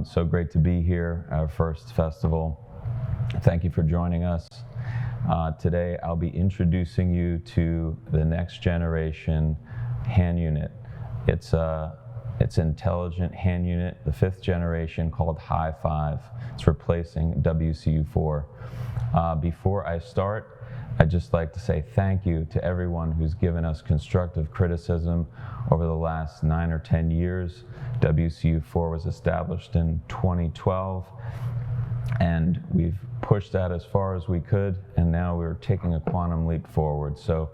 So great to be here, our first festival. Thank you for joining us. Today I'll be introducing you to the next generation hand unit. It's an intelligent hand unit, the 5th generation, called Hi-5. It's replacing WCU4. Before I start, I'd just like to say thank you to everyone who's given us constructive criticism over the last 9 or 10 years. WCU4 was established in 2012, and we've pushed that as far as we could, and now we're taking a quantum leap forward. So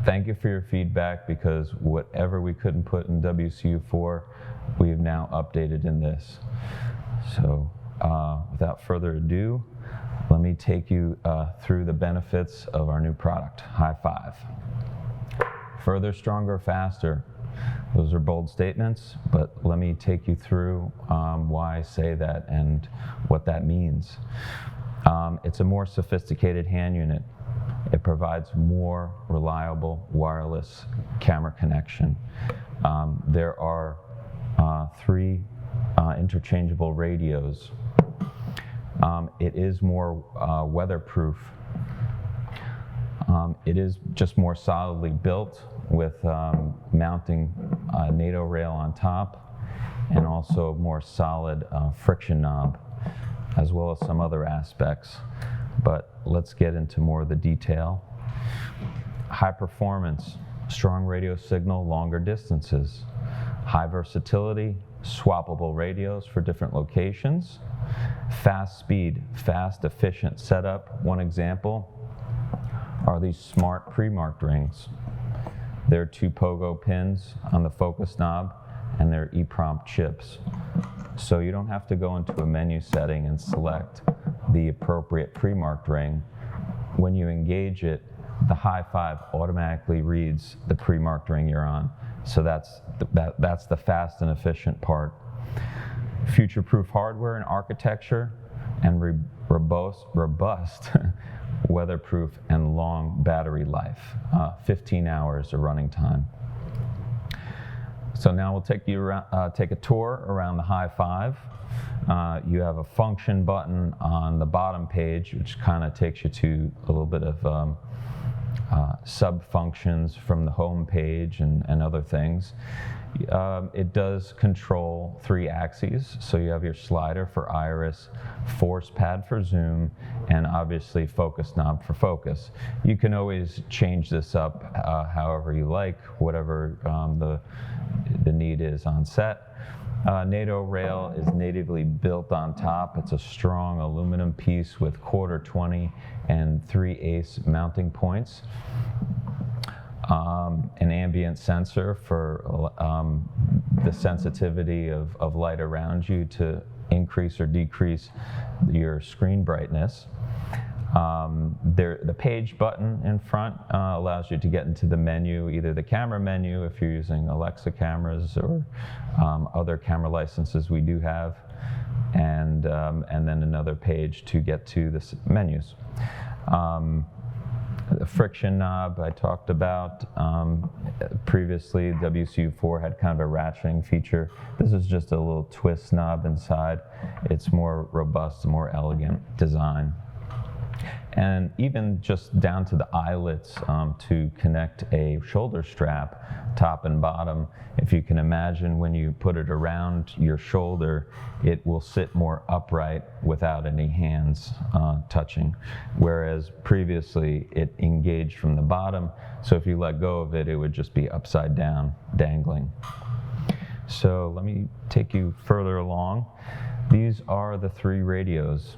thank you for your feedback, because whatever we couldn't put in WCU4, we've now updated in this. So without further ado, let me take you through the benefits of our new product, Hi-5. Further, stronger, faster. Those are bold statements, but let me take you through why I say that and what that means. It's a more sophisticated hand unit. It provides more reliable wireless camera connection. There are 3 interchangeable radios. It is more weatherproof. It is just more solidly built, with mounting a NATO rail on top, and also more solid friction knob, as well as some other aspects. But let's get into more of the detail. High performance, strong radio signal, longer distances. High versatility, swappable radios for different locations. Fast speed, fast, efficient setup. One example are these smart pre-marked rings. There are 2 pogo pins on the focus knob, and they're EEPROM chips. So you don't have to go into a menu setting and select the appropriate pre-marked ring. When you engage it, the Hi-5 automatically reads the pre-marked ring you're on. So that's the fast and efficient part. Future-proof hardware and architecture, and robust weatherproof and long battery life, 15 hours of running time. So now we'll take you around, take a tour around the Hi-5. You have a function button on the bottom page, which kind of takes you to a little bit of sub-functions from the home page and other things. It does control 3 axes, so you have your slider for iris, force pad for zoom, and obviously focus knob for focus. You can always change this up however you like, whatever the need is on set. NATO rail is natively built on top. It's a strong aluminum piece with 1/4 and 3/8 mounting points. An ambient sensor for the sensitivity of light around you to increase or decrease your screen brightness. The page button in front allows you to get into the menu, either the camera menu if you're using Alexa cameras, or other camera licenses we do have, and then another page to get to the menus. The friction knob I talked about previously. WCU4 had kind of a ratcheting feature. This is just a little twist knob inside. It's more robust, more elegant design. And even just down to the eyelets to connect a shoulder strap, top and bottom. If you can imagine, when you put it around your shoulder, it will sit more upright without any hands touching. Whereas previously it engaged from the bottom, so if you let go of it, it would just be upside down, dangling. So let me take you further along. These are the 3 radios.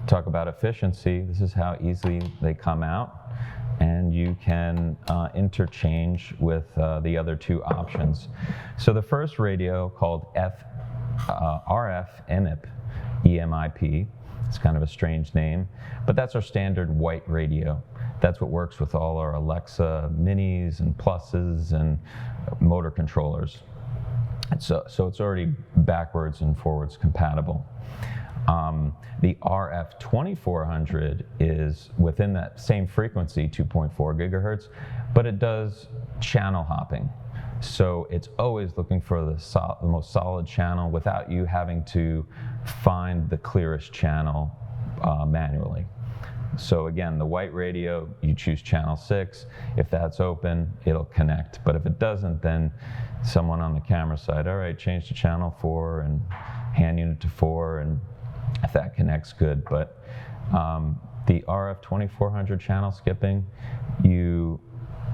Talk about efficiency. This is how easily they come out, and you can interchange with the other 2 options. So the first radio, called RF EMIP, it's kind of a strange name, but that's our standard white radio. That's what works with all our Alexa minis and pluses and motor controllers. So it's already backwards and forwards compatible. The RF 2400 is within that same frequency, 2.4 gigahertz, but it does channel hopping. So it's always looking for the most solid channel without you having to find the clearest channel manually. So again, the white radio, you choose channel 6. If that's open, it'll connect. But if it doesn't, then someone on the camera side, all right, change to channel 4 and hand unit to 4, and if that connects, good. But the RF 2400 channel skipping, you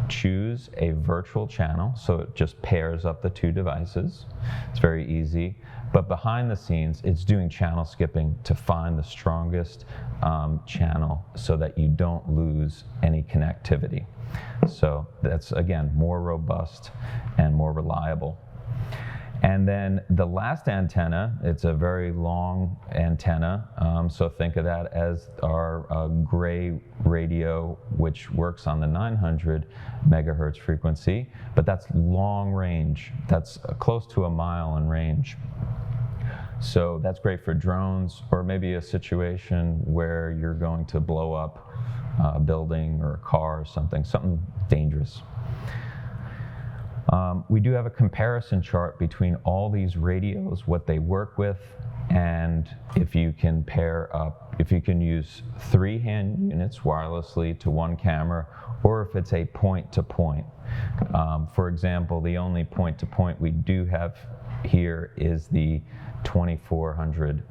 choose a virtual channel, so it just pairs up the two devices. It's very easy. But behind the scenes, it's doing channel skipping to find the strongest channel so that you don't lose any connectivity. So that's, again, more robust and more reliable. And then the last antenna, it's a very long antenna, so think of that as our gray radio, which works on the 900 megahertz frequency, but that's long range. That's close to a mile in range. So that's great for drones, or maybe a situation where you're going to blow up a building or a car or something dangerous. We do have a comparison chart between all these radios, what they work with, and if you can pair up, if you can use 3 hand units wirelessly to 1 camera, or if it's a point-to-point. For example, the only point-to-point we do have here is the 2400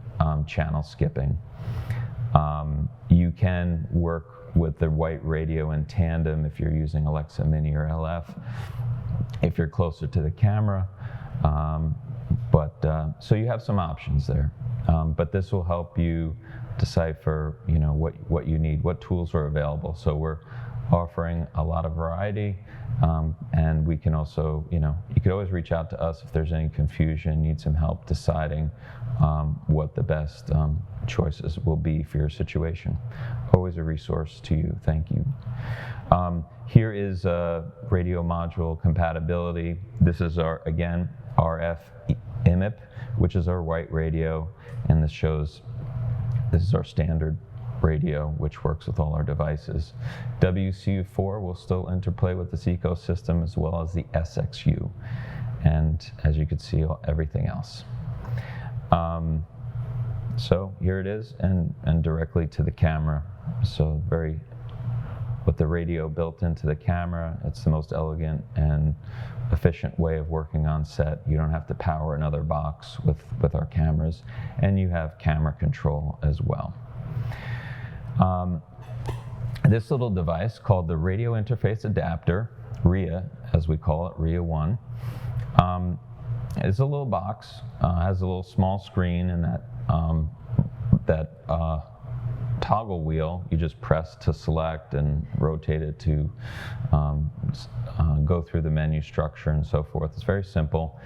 channel skipping. You can work with the white radio in tandem if you're using Alexa Mini or LF, if you're closer to the camera, so you have some options there. But this will help you decipher, what you need, what tools are available. So we're offering a lot of variety, and we can also, you could always reach out to us if there's any confusion, need some help deciding what the best choices will be for your situation. Always a resource to you. Thank you. Here is radio module compatibility. This is our, again, RF IMIP, which is our white radio, and this is our standard radio, which works with all our devices. WCU4 will still interplay with this ecosystem, as well as the SXU, and as you can see, everything else. So here it is, and directly to the camera. So with the radio built into the camera, it's the most elegant and efficient way of working on set. You don't have to power another box with our cameras, and you have camera control as well. This little device called the Radio Interface Adapter, RIA, as we call it, RIA 1, is a little box, has a little small screen, and that toggle wheel, you just press to select and rotate it to go through the menu structure and so forth. It's very simple,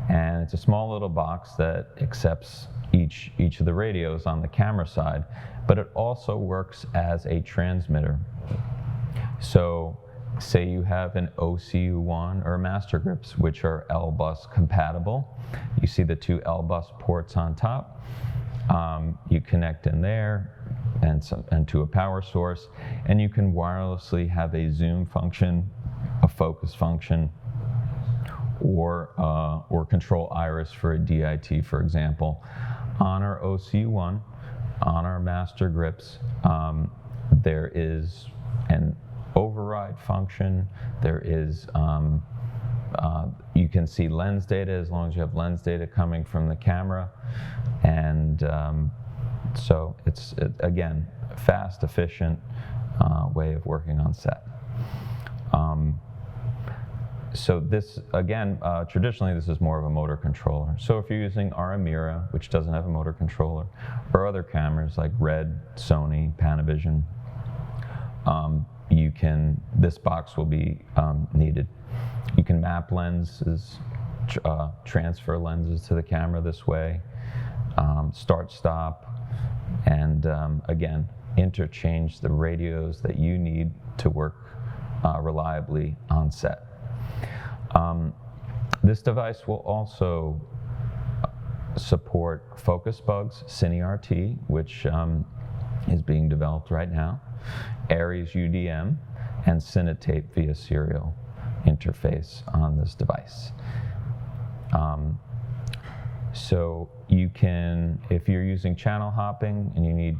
and it's a small little box that accepts each of the radios on the camera side, but it also works as a transmitter. So say you have an OCU1 or Master Grips, which are L-bus compatible. You see the 2 L-bus ports on top. You connect in there and to a power source, and you can wirelessly have a zoom function, a focus function, or control iris for a DIT, for example. On our OCU1, on our Master Grips, there is an override function. There is, you can see lens data as long as you have lens data coming from the camera. And so it's, again, a fast, efficient way of working on set. So this, again, traditionally this is more of a motor controller. So if you're using our Amira, which doesn't have a motor controller, or other cameras like Red, Sony, Panavision, this box will be needed. You can map lenses, transfer lenses to the camera this way, start, stop, and again, interchange the radios that you need to work reliably on set. This device will also support Focus Bug's Cine-RT, which is being developed right now, Arri's UDM, and Cinetape via serial. interface on this device. So you can, if you're using channel hopping and you need,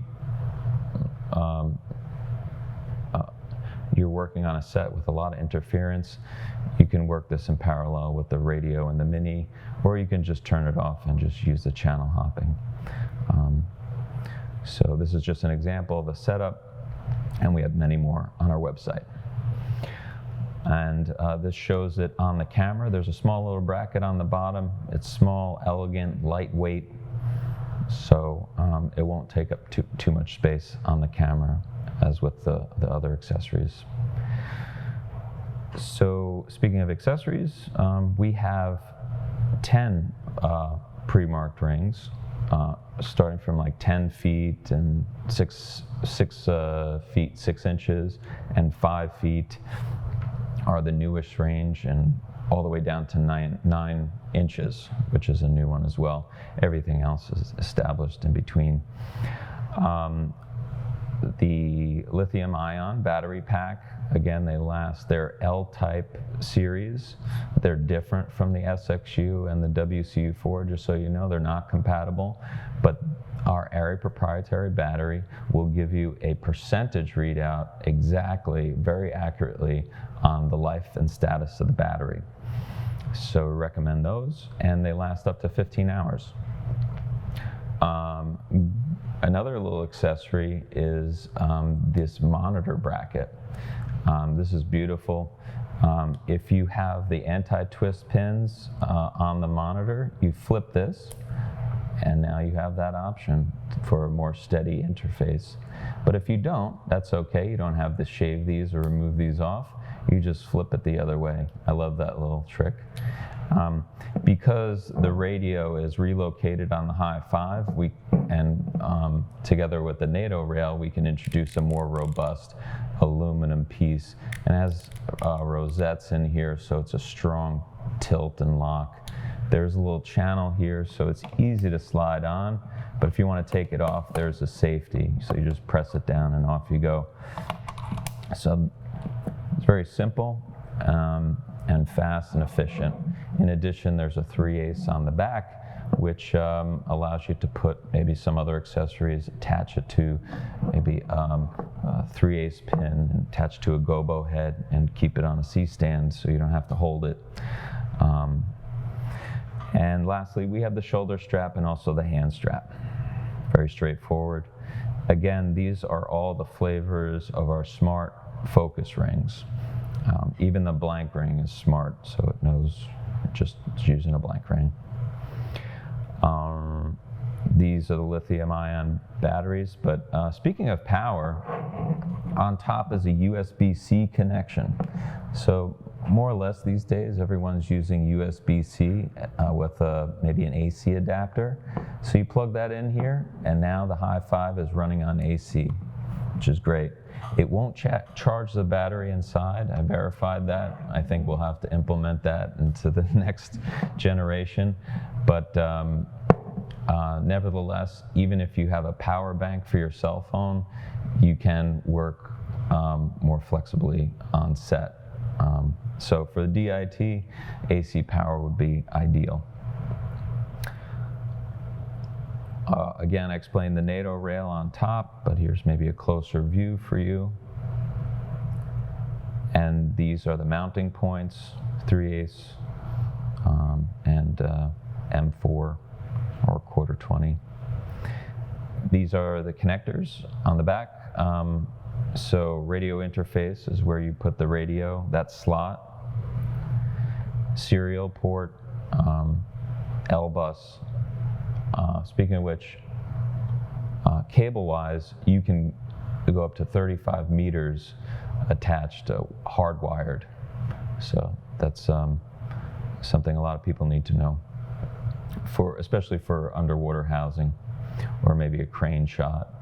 you're working on a set with a lot of interference, you can work this in parallel with the radio and the mini, or you can just turn it off and just use the channel hopping. So this is just an example of a setup, and we have many more on our website. And this shows it on the camera. There's a small little bracket on the bottom. It's small, elegant, lightweight, so it won't take up too much space on the camera, as with the other accessories. So speaking of accessories, we have 10 pre-marked rings, starting from like 10 feet and 6 feet 6 inches, and 5 feet are the newest range, and all the way down to 9 inches, which is a new one as well. Everything else is established in between. The lithium-ion battery pack, again, they last. They're L-type series. They're different from the SXU and the WCU4, just so you know. They're not compatible, but our Arri proprietary battery will give you a percentage readout exactly, very accurately, on the life and status of the battery. So we recommend those, and they last up to 15 hours. Another little accessory is this monitor bracket. This is beautiful. If you have the anti-twist pins on the monitor, you flip this, and now you have that option for a more steady interface. But if you don't, that's okay. You don't have to shave these or remove these off. You just flip it the other way. I love that little trick. Because the radio is relocated on the high 5, together with the NATO rail, we can introduce a more robust aluminum piece. And it has rosettes in here, so it's a strong tilt and lock. There's a little channel here, so it's easy to slide on, but if you want to take it off, there's a safety. So you just press it down and off you go. So it's very simple and fast and efficient. In addition, there's a 3/8 on the back, which allows you to put maybe some other accessories, attach it to maybe a 3/8 pin, and attach to a gobo head, and keep it on a C-stand so you don't have to hold it. And lastly, we have the shoulder strap and also the hand strap. Very straightforward. Again, these are all the flavors of our smart focus rings. Even the blank ring is smart, so it knows just it's using a blank ring. These are the lithium-ion batteries, but speaking of power, on top is a USB-C connection. So more or less these days, everyone's using USB-C with maybe an AC adapter. So you plug that in here, and now the High 5 is running on AC, which is great. It won't charge the battery inside. I verified that. I think we'll have to implement that into the next generation. But nevertheless, even if you have a power bank for your cell phone, you can work more flexibly on set. So for the DIT, AC power would be ideal. Again, I explained the NATO rail on top, but here's maybe a closer view for you. And these are the mounting points, 3/8 and M4 or 1/4-20. These are the connectors on the back. So radio interface is where you put the radio, that slot. Serial port, L-bus. Speaking of which, cable-wise, you can go up to 35 meters attached, hardwired. So that's something a lot of people need to know, especially for underwater housing or maybe a crane shot.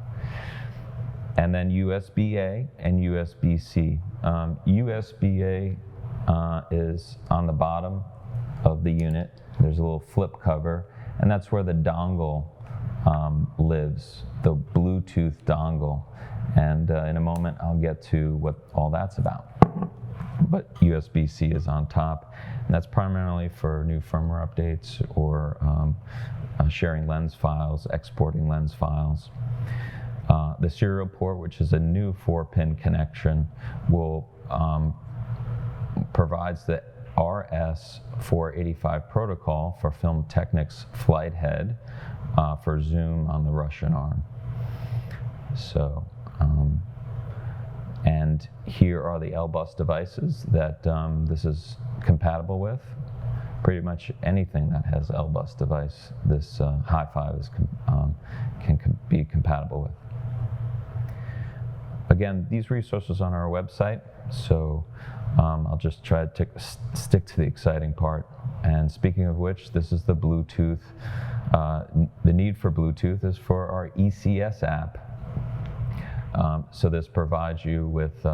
And then USB-A and USB-C. USB-A is on the bottom of the unit. There's a little flip cover, and that's where the dongle lives, the Bluetooth dongle. And in a moment, I'll get to what all that's about. but USB-C is on top. And that's primarily for new firmware updates or sharing lens files, exporting lens files. The serial port, which is a new 4-pin connection, will provides the RS-485 protocol for Film Technic's flight head for zoom on the Russian arm. So, and here are the L-bus devices that this is compatible with. Pretty much anything that has L-bus device, this Hi-5 is can be compatible with. Again, these resources on our website, so I'll just try to stick to the exciting part. And speaking of which, this is the Bluetooth. The need for Bluetooth is for our ECS app. So this provides you with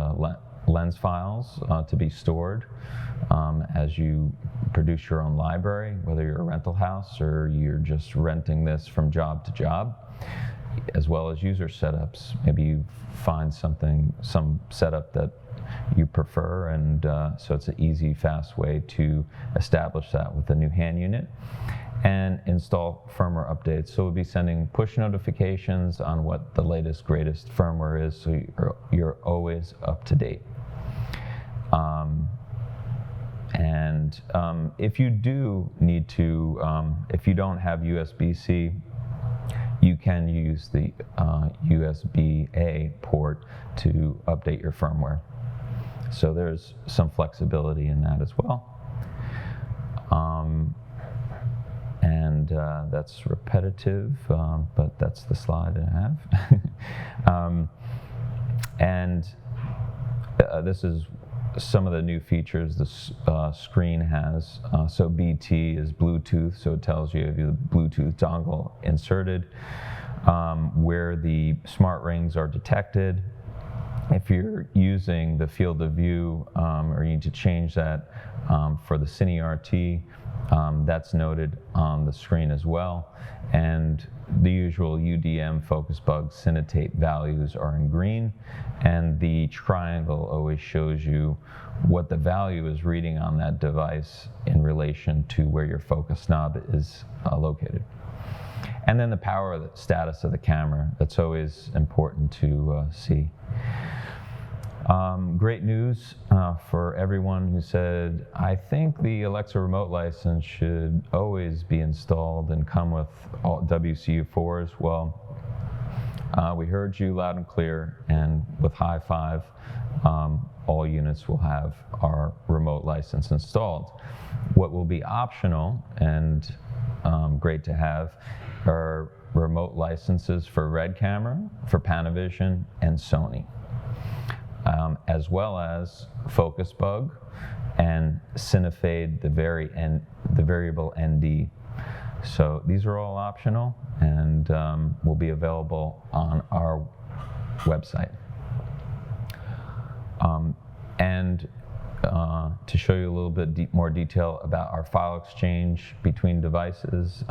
lens files to be stored as you produce your own library, whether you're a rental house or you're just renting this from job to job, as well as user setups. Maybe you find some setup that you prefer, and so it's an easy, fast way to establish that with a new hand unit and install firmware updates. So we'll be sending push notifications on what the latest, greatest firmware is, so you're always up to date. If you do need to, if you don't have USB-C, you can use the USB-A port to update your firmware. So there's some flexibility in that as well. That's repetitive, but that's the slide I have. This is some of the new features this screen has. So BT is Bluetooth, so it tells you if you have the Bluetooth dongle inserted, where the smart rings are detected. If you're using the field of view or you need to change that for the Cine RT, that's noted on the screen as well. And the usual UDM focus bug Cinetate values are in green, and the triangle always shows you what the value is reading on that device in relation to where your focus knob is located. And then the power status of the camera, that's always important to see. Great news for everyone who said, I think the Alexa remote license should always be installed and come with all WCU4s. Well, we heard you loud and clear, and with Hi-5, all units will have our remote license installed. What will be optional and great to have are remote licenses for Red Camera, for Panavision, and Sony. As well as Focus Bug and Cinefade, the variable ND. So these are all optional and will be available on our website. To show you a little bit more detail about our file exchange between devices,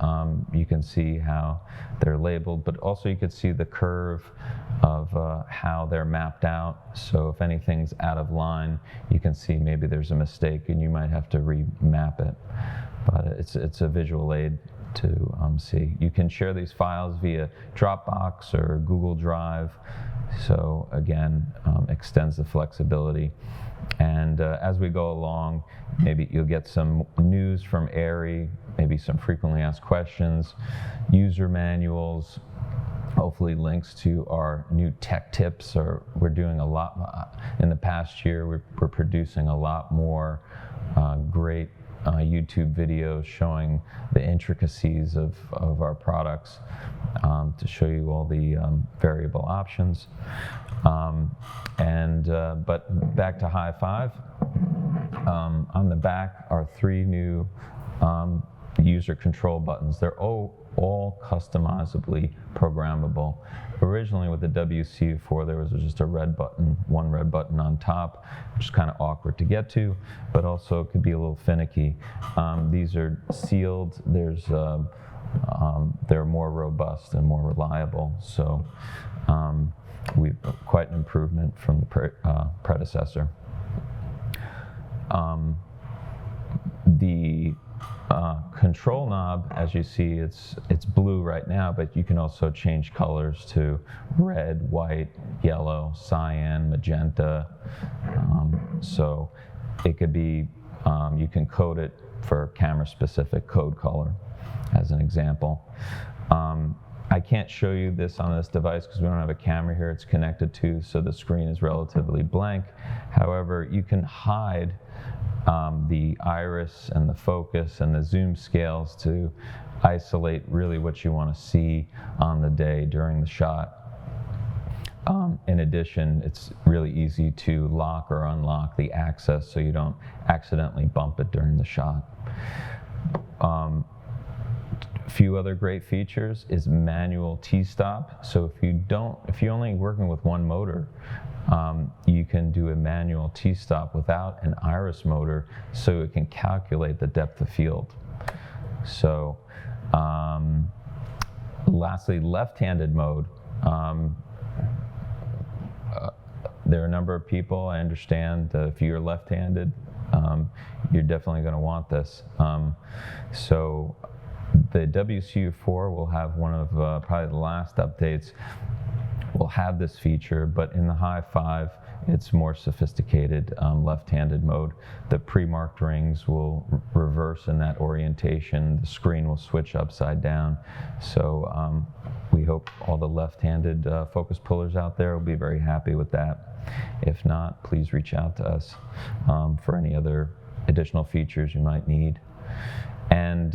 you can see how they're labeled, but also you can see the curve of how they're mapped out. So if anything's out of line, you can see maybe there's a mistake and you might have to remap it. But it's a visual aid to see. You can share these files via Dropbox or Google Drive. So again, extends the flexibility. And as we go along, maybe you'll get some news from Arri, maybe some frequently asked questions, user manuals, hopefully links to our new tech tips. Or we're doing a lot in the past year. We're producing a lot more great YouTube videos showing the intricacies of our products to show you all the variable options. But back to Hi-5. On the back are 3 new user control buttons. They're all customizably programmable. Originally with the WCU4, there was just a red button, one red button on top, which is kind of awkward to get to, but also could be a little finicky. These are sealed. They're more robust and more reliable. So we've quite an improvement from the predecessor. The control knob, as you see, it's blue right now, but you can also change colors to red, white, yellow, cyan, magenta. So it could be, you can code it for camera-specific code color, as an example. I can't show you this on this device because we don't have a camera here it's connected to, so the screen is relatively blank. However, you can hide the iris and the focus and the zoom scales to isolate really what you want to see on the day during the shot. In addition, it's really easy to lock or unlock the access so you don't accidentally bump it during the shot. A few other great features is manual T-stop. So if you're only working with one motor, you can do a manual T-stop without an iris motor, so it can calculate the depth of field. So lastly, left-handed mode. There are a number of people, I understand, if you're left-handed, you're definitely going to want this. So the WCU4 will have one of probably the last updates will have this feature, but in the High 5, it's more sophisticated left-handed mode. The pre-marked rings will reverse in that orientation. The screen will switch upside down. So we hope all the left-handed focus pullers out there will be very happy with that. If not, please reach out to us for any other additional features you might need. And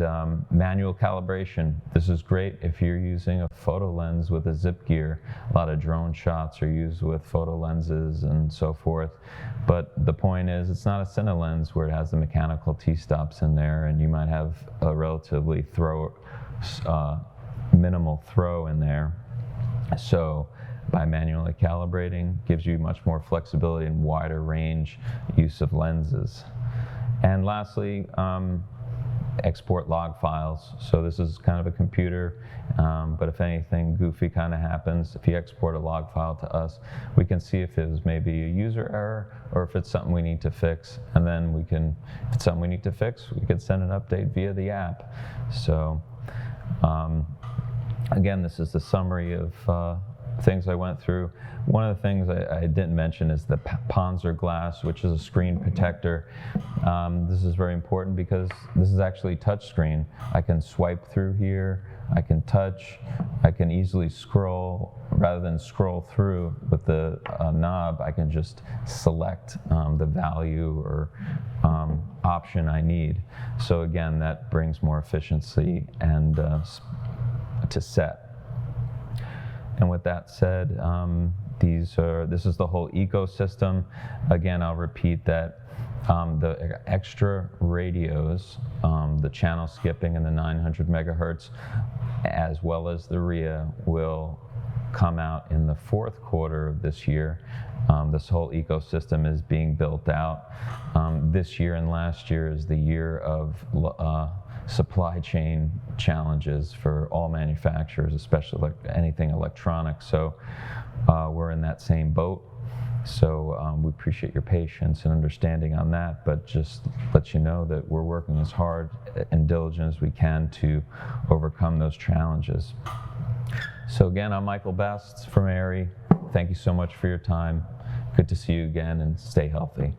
manual calibration. This is great if you're using a photo lens with a zip gear. A lot of drone shots are used with photo lenses and so forth. But the point is, it's not a Cine lens where it has the mechanical T-stops in there, and you might have a relatively minimal throw in there. So by manually calibrating, gives you much more flexibility and wider range use of lenses. And lastly, export log files. So this is kind of a computer, but if anything goofy kind of happens, if you export a log file to us, we can see if it was maybe a user error or if it's something we need to fix. And then we can, if it's something we need to fix, we can send an update via the app. So again, this is the summary of things I went through. One of the things I didn't mention is the Panzer glass, which is a screen protector. This is very important because this is actually touchscreen. I can swipe through here, I can touch, I can easily scroll. Rather than scroll through with the knob, I can just select the value or option I need. So again, that brings more efficiency and to set. And with that said, this is the whole ecosystem. Again, I'll repeat that the extra radios, the channel skipping and the 900 megahertz, as well as the RIA, will come out in the fourth quarter of this year. This whole ecosystem is being built out. This year and last year is the year of supply chain challenges for all manufacturers, especially like anything electronic. So we're in that same boat. So we appreciate your patience and understanding on that, but just let you know that we're working as hard and diligent as we can to overcome those challenges. So again, I'm Michael Best from Arri. Thank you so much for your time. Good to see you again, and stay healthy.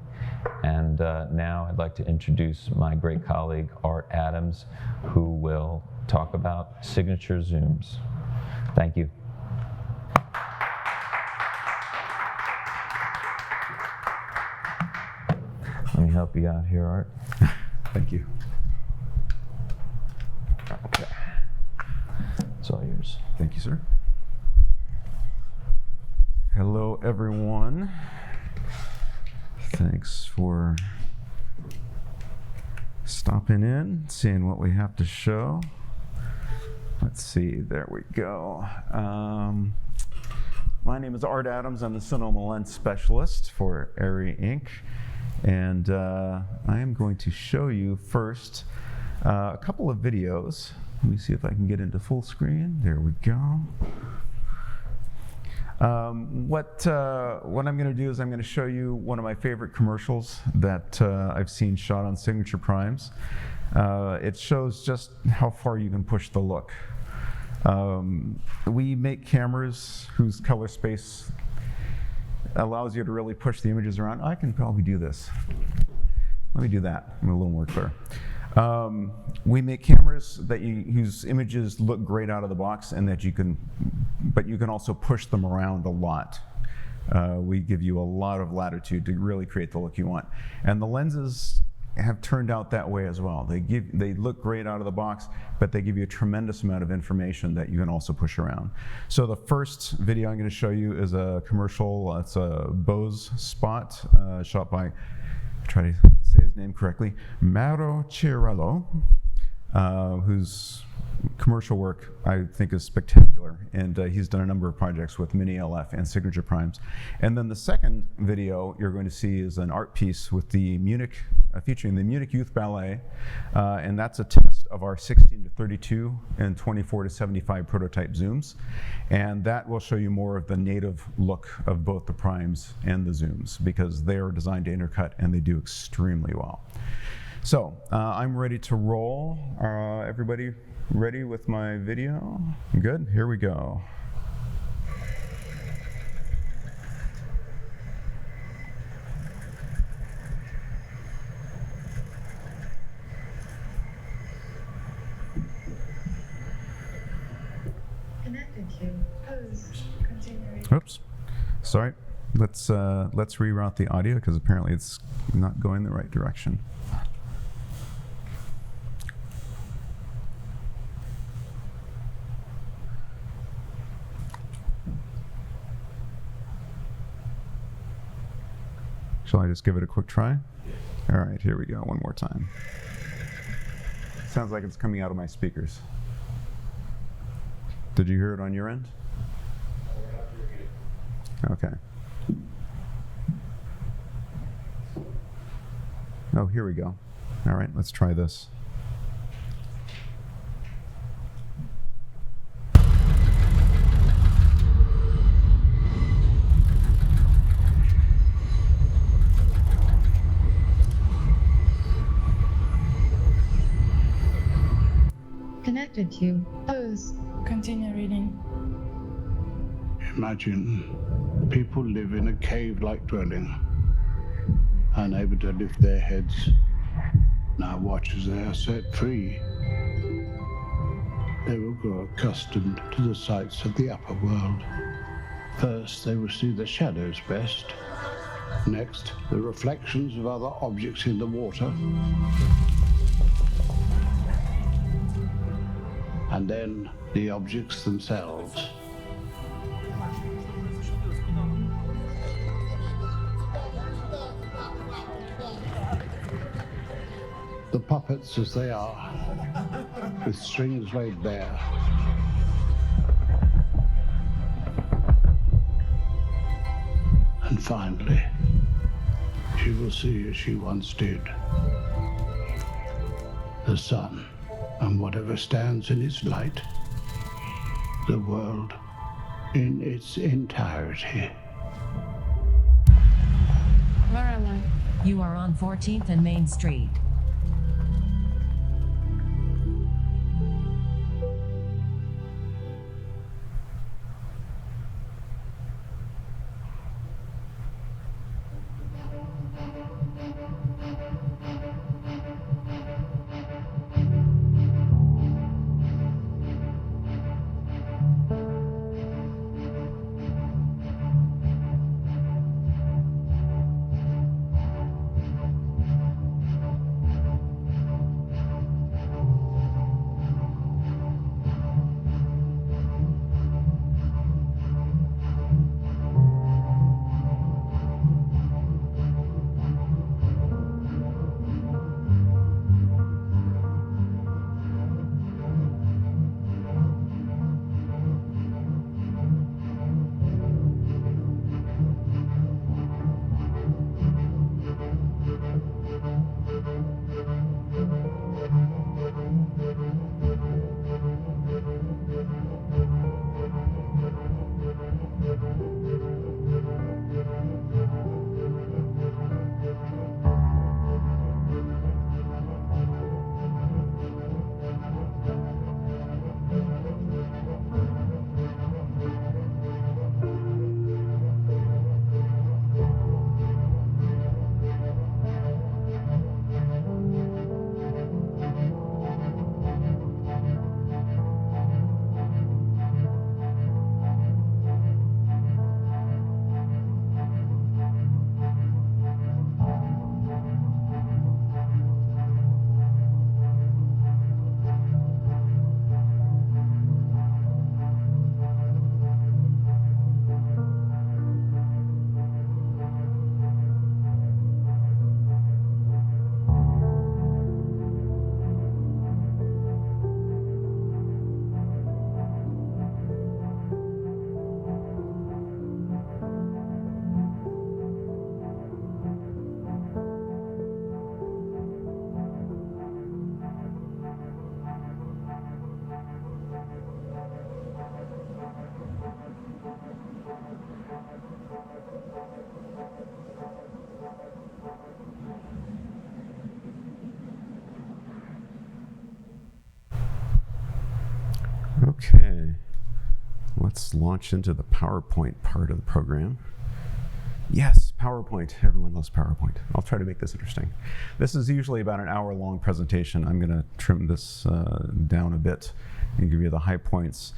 And now I'd like to introduce my great colleague, Art Adams, who will talk about signature zooms. Thank you. Let me help you out here, Art. Thank you. Okay. It's all yours. Thank you, sir. Hello, everyone. Thanks for stopping in, seeing what we have to show. Let's see, there we go. My name is Art Adams. I'm the Sonoma lens specialist for Arri Inc. And I am going to show you first a couple of videos. Let me see if I can get into full screen. There we go. What I'm going to do is I'm going to show you one of my favorite commercials that I've seen shot on signature primes. It shows just how far you can push the look. We make cameras whose color space allows you to really push the images around. I can probably do this. Let me do that. I'm a little more clear. We make cameras whose images look great out of the box, and that you can also push them around a lot. We give you a lot of latitude to really create the look you want. And the lenses have turned out that way as well. They look great out of the box, but they give you a tremendous amount of information that you can also push around. So the first video I'm going to show you is a commercial. It's a Bose spot shot by, try to say his name correctly, Mauro Chiarello, whose commercial work I think is spectacular, and he's done a number of projects with Mini LF and signature primes. And then the second video you're going to see is an art piece with the featuring the Munich Youth Ballet, and that's a test of our 16-32 and 24-75 prototype zooms, and that will show you more of the native look of both the primes and the zooms, because they are designed to intercut and they do extremely well. So I'm ready to roll. Everybody ready with my video? Good, here we go. Connected to pose. Continuing. Oops, sorry. Let's reroute the audio because apparently it's not going the right direction. Shall I just give it a quick try? All right, here we go, one more time. Sounds like it's coming out of my speakers. Did you hear it on your end? Okay. Oh, here we go. All right, let's try this. Connected to pose. Continue reading. Imagine people live in a cave-like dwelling, unable to lift their heads. Now watch as they are set free. They will grow accustomed to the sights of the upper world. First, they will see the shadows best. Next, the reflections of other objects in the water. And then the objects themselves. The puppets as they are, with strings laid bare. And finally, she will see as she once did. The sun, and whatever stands in its light, the world in its entirety. Where am I? You are on 14th and Main Street. Okay, let's launch into the PowerPoint part of the program. Yes, PowerPoint. Everyone loves PowerPoint. I'll try to make this interesting. This is usually about an hour-long presentation. I'm going to trim this down a bit and give you the high points.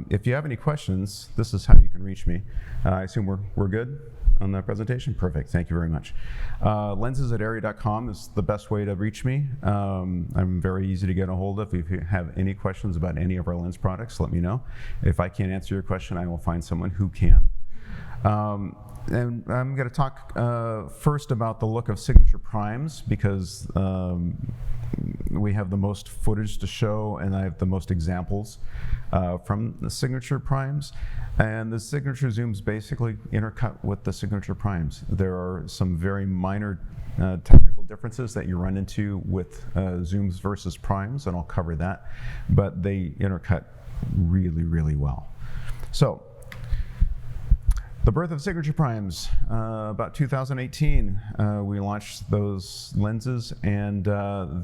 If you have any questions, this is how you can reach me. I assume we're good on the presentation? Perfect. Thank you very much. Lenses@arri.com is the best way to reach me. I'm very easy to get a hold of. If you have any questions about any of our lens products, let me know. If I can't answer your question, I will find someone who can. And I'm going to talk first about the look of signature primes because we have the most footage to show and I have the most examples from the signature primes. And the signature zooms basically intercut with the signature primes. There are some very minor technical differences that you run into with zooms versus primes, and I'll cover that. But they intercut really, really well. So, the birth of signature primes, about 2018, we launched those lenses, and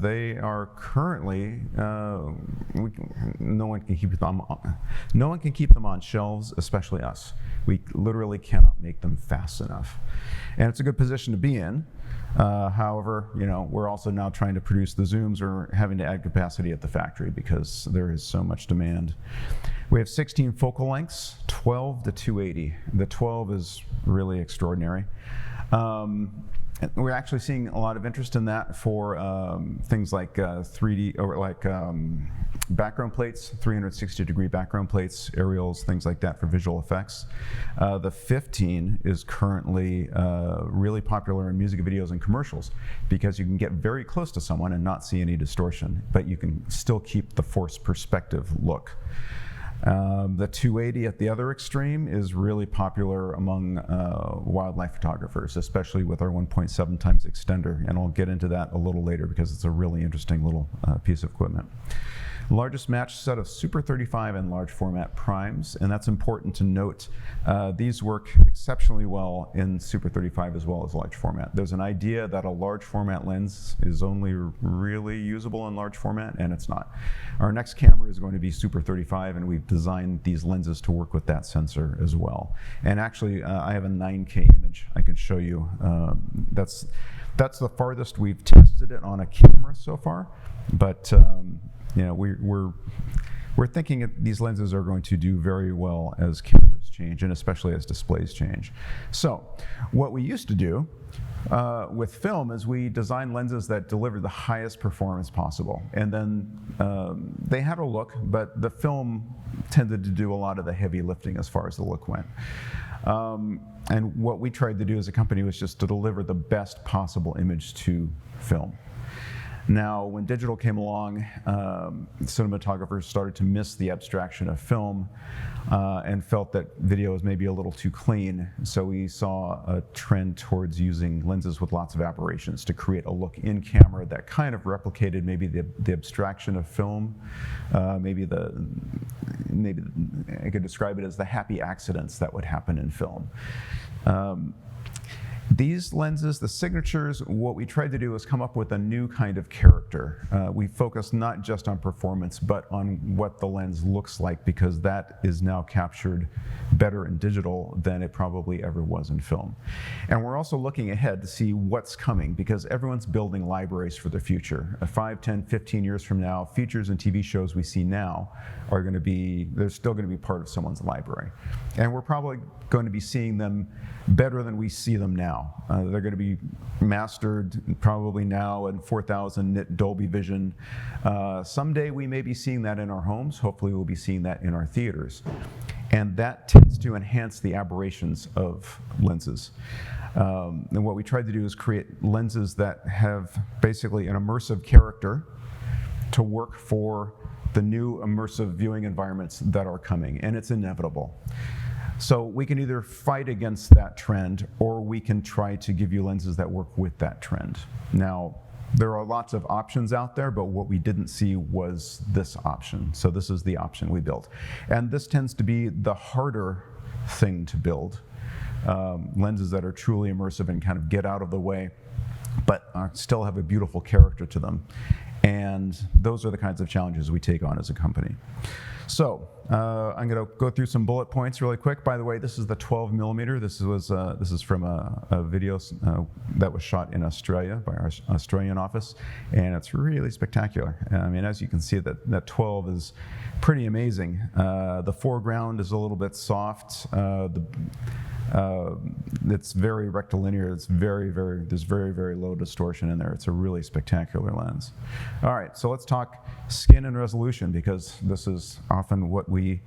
they are currently no one can keep them on shelves, especially us. We literally cannot make them fast enough, and it's a good position to be in. However, we're also now trying to produce the zooms or having to add capacity at the factory because there is so much demand. We have 16 focal lengths, 12 to 280. The 12 is really extraordinary. We're actually seeing a lot of interest in that for things like 3D or like background plates, 360-degree background plates, aerials, things like that for visual effects. The 15 is currently really popular in music videos and commercials because you can get very close to someone and not see any distortion, but you can still keep the forced perspective look. The 280 at the other extreme is really popular among wildlife photographers, especially with our 1.7 times extender, and I'll get into that a little later because it's a really interesting little piece of equipment. Largest match set of Super 35 and large format primes, and that's important to note. These work exceptionally well in Super 35 as well as large format. There's an idea that a large format lens is only really usable in large format, and it's not. Our next camera is going to be Super 35, and we've designed these lenses to work with that sensor as well. And actually, I have a 9K image I can show you. That's the farthest we've tested it on a camera so far, but we're thinking that these lenses are going to do very well as cameras change and especially as displays change. So what we used to do with film is we designed lenses that delivered the highest performance possible. And then they had a look, but the film tended to do a lot of the heavy lifting as far as the look went. And what we tried to do as a company was just to deliver the best possible image to film. Now, when digital came along, cinematographers started to miss the abstraction of film and felt that video was maybe a little too clean. So we saw a trend towards using lenses with lots of aberrations to create a look in camera that kind of replicated maybe the abstraction of film. Maybe I could describe it as the happy accidents that would happen in film. These lenses, the signatures, what we tried to do is come up with a new kind of character. We focused not just on performance, but on what the lens looks like, because that is now captured better in digital than it probably ever was in film. And we're also looking ahead to see what's coming, because everyone's building libraries for the future. 5, 10, 15 years from now, features and TV shows we see now are going to be, they're still going to be part of someone's library. And we're probably going to be seeing them better than we see them now. They're going to be mastered probably now in 4,000 nit Dolby Vision. Someday we may be seeing that in our homes. Hopefully we'll be seeing that in our theaters. And that tends to enhance the aberrations of lenses. And what we tried to do is create lenses that have basically an immersive character to work for the new immersive viewing environments that are coming, and it's inevitable. So we can either fight against that trend, or we can try to give you lenses that work with that trend. Now, there are lots of options out there, but what we didn't see was this option. So this is the option we built. And this tends to be the harder thing to build, lenses that are truly immersive and kind of get out of the way, but still have a beautiful character to them. And those are the kinds of challenges we take on as a company. So I'm going to go through some bullet points really quick. By the way, this is the 12 millimeter. This is from a video that was shot in Australia by our Australian office, and it's really spectacular. I mean, as you can see, that 12 is pretty amazing. The foreground is a little bit soft. It's very rectilinear. It's there's very low distortion in there. It's a really spectacular lens. All right, so let's talk skin and resolution, because this is often what we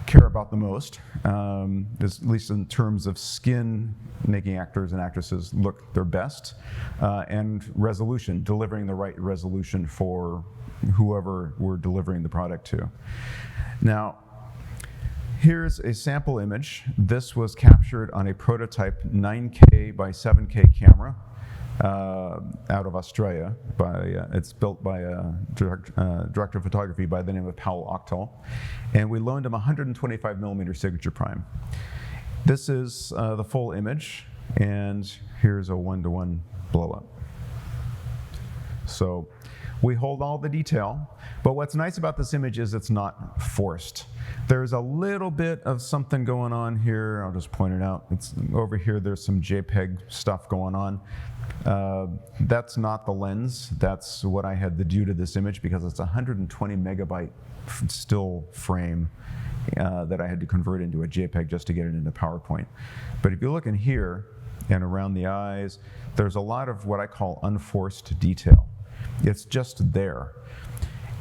care about the most, at least in terms of skin, making actors and actresses look their best, and resolution, delivering the right resolution for whoever we're delivering the product to. Now, here's a sample image. This was captured on a prototype 9K by 7K camera out of Australia. It's built by a director of photography by the name of Paul Octal. And we loaned him a 125 millimeter signature prime. This is the full image, and here's a 1-to-1 blow up. So we hold all the detail, but what's nice about this image is it's not forced. There's a little bit of something going on here. I'll just point it out. It's over here. There's some JPEG stuff going on. That's not the lens. That's what I had to do to this image, because it's a 120 megabyte still frame that I had to convert into a JPEG just to get it into PowerPoint. But if you look in here and around the eyes, there's a lot of what I call unforced detail. It's just there.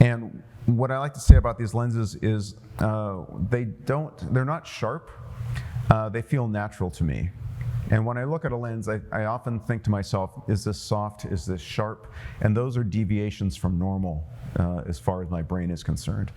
And what I like to say about these lenses is they're not sharp. They feel natural to me. And when I look at a lens, I often think to myself, is this soft, is this sharp? And those are deviations from normal as far as my brain is concerned.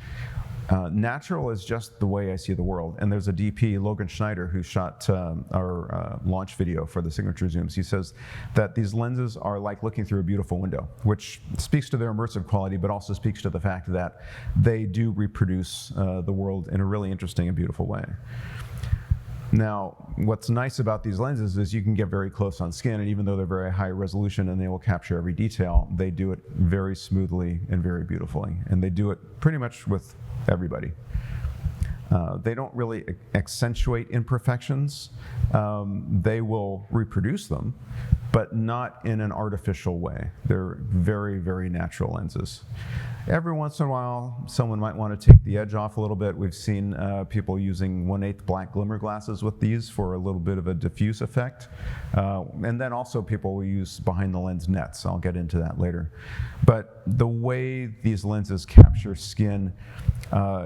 Natural is just the way I see the world. And there's a DP, Logan Schneider, who shot our launch video for the signature zooms. He says that these lenses are like looking through a beautiful window, which speaks to their immersive quality, but also speaks to the fact that they do reproduce the world in a really interesting and beautiful way. Now, what's nice about these lenses is you can get very close on skin, and even though they're very high resolution and they will capture every detail, they do it very smoothly and very beautifully. And they do it pretty much with everybody. They don't really accentuate imperfections. They will reproduce them, but not in an artificial way. They're very natural lenses. Every once in a while, someone might want to take the edge off a little bit. We've seen people using 1/8 black glimmer glasses with these for a little bit of a diffuse effect. And then also people will use behind the lens nets. I'll get into that later. But the way these lenses capture skin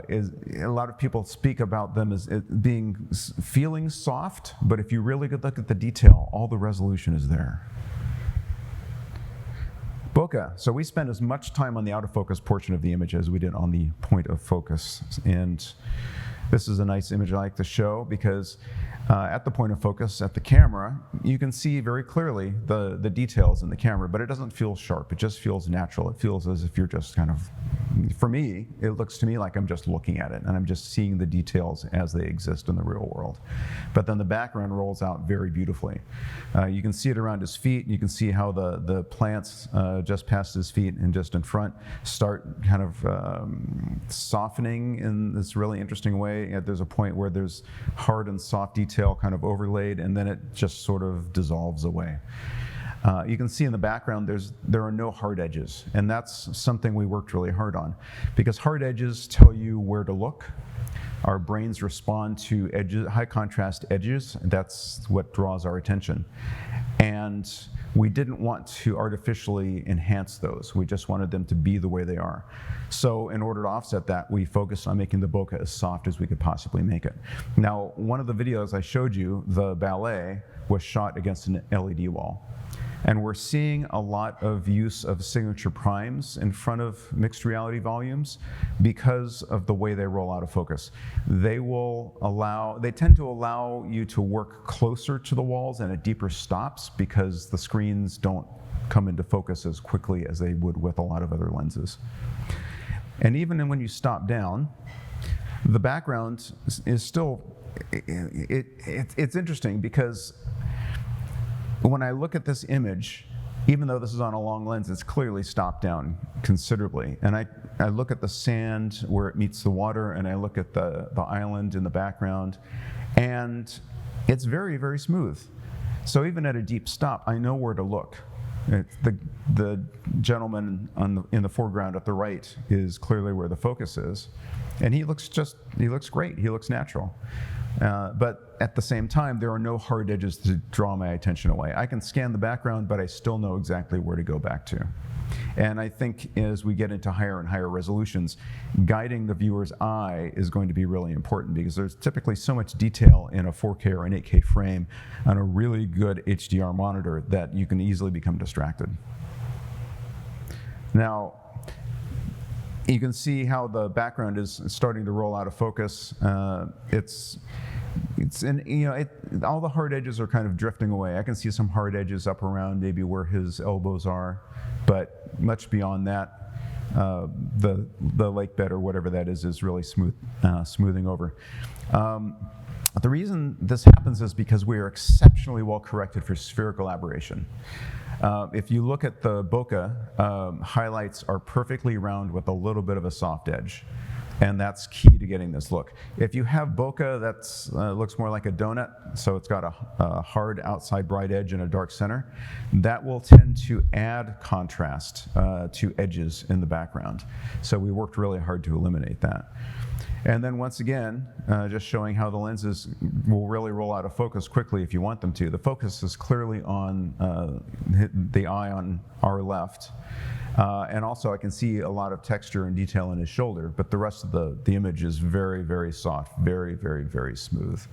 is, a lot of people speak about them as feeling soft, but if you really look at the detail, all the resolution is there. Bokeh. So we spend as much time on the out of focus portion of the image as we did on the point of focus. And this is a nice image I like to show, because at the point of focus at the camera, you can see very clearly the details in the camera, but it doesn't feel sharp. It just feels natural. It feels as if you're just kind of, for me, it looks to me like I'm just looking at it and I'm just seeing the details as they exist in the real world. But then the background rolls out very beautifully. You can see it around his feet. You can see how the plants just past his feet and just in front start kind of softening in this really interesting way. There's a point where there's hard and soft detail kind of overlaid, and then it just sort of dissolves away. You can see in the background there are no hard edges, and that's something we worked really hard on, because hard edges tell you where to look. Our brains respond to edges, high contrast edges. That's what draws our attention. And we didn't want to artificially enhance those. We just wanted them to be the way they are. So in order to offset that, we focused on making the bokeh as soft as we could possibly make it. Now, one of the videos I showed you, the ballet, was shot against an LED wall. And we're seeing a lot of use of signature primes in front of mixed reality volumes because of the way they roll out of focus. They tend to allow you to work closer to the walls and at deeper stops, because the screens don't come into focus as quickly as they would with a lot of other lenses. And even when you stop down, the background is still, it's interesting, because when I look at this image, even though this is on a long lens, it's clearly stopped down considerably. And I look at the sand where it meets the water, and I look at the island in the background, and it's very, very smooth. So even at a deep stop, I know where to look. The gentleman in the foreground at the right is clearly where the focus is, and he looks great. He looks natural. But at the same time, there are no hard edges to draw my attention away. I can scan the background, but I still know exactly where to go back to. And I think as we get into higher and higher resolutions, guiding the viewer's eye is going to be really important, because there's typically so much detail in a 4K or an 8K frame on a really good HDR monitor that you can easily become distracted. Now, you can see how the background is starting to roll out of focus. All the hard edges are kind of drifting away. I can see some hard edges up around maybe where his elbows are, but much beyond that, the lake bed or whatever that is really smoothing over. The reason this happens is because we are exceptionally well corrected for spherical aberration. If you look at the bokeh, highlights are perfectly round with a little bit of a soft edge. And that's key to getting this look. If you have bokeh that looks more like a donut, so it's got a hard outside bright edge and a dark center, that will tend to add contrast to edges in the background. So we worked really hard to eliminate that. And then once again, just showing how the lenses will really roll out of focus quickly if you want them to. The focus is clearly on the eye on our left. And also I can see a lot of texture and detail in his shoulder, but the rest of the image is very, very soft, very, very, very smooth.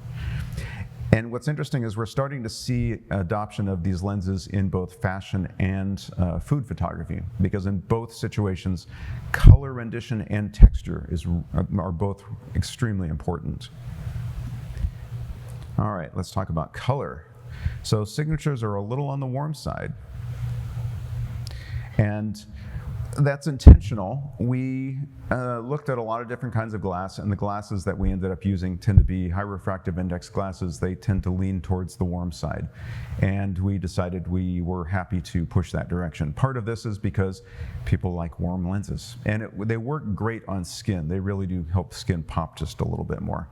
And what's interesting is we're starting to see adoption of these lenses in both fashion and food photography, because in both situations, color rendition and texture are both extremely important. All right, let's talk about color. So signatures are a little on the warm side. And that's intentional. We looked at a lot of different kinds of glass, and the glasses that we ended up using tend to be high refractive index glasses. They tend to lean towards the warm side. And we decided we were happy to push that direction. Part of this is because people like warm lenses. And they work great on skin. They really do help skin pop just a little bit more.